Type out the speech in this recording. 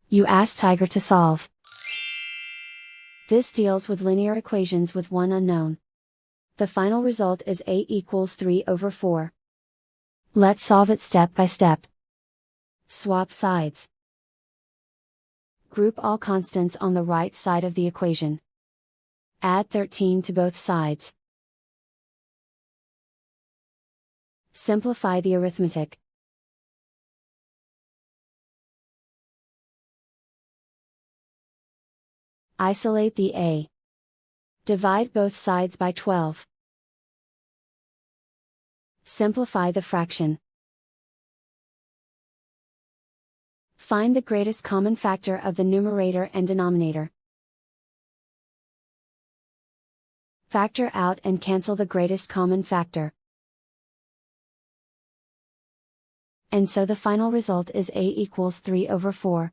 You ask Tiger to solve. This deals with linear equations with one unknown. The final result is a equals 3/4. Let's solve it step by step. Swap sides. Group all constants on the right side of the equation. Add 13 to both sides. Simplify the arithmetic. Isolate the a. Divide both sides by 12. Simplify the fraction. Find the greatest common factor of the numerator and denominator. Factor out and cancel the greatest common factor. And so the final result is a equals 3/4.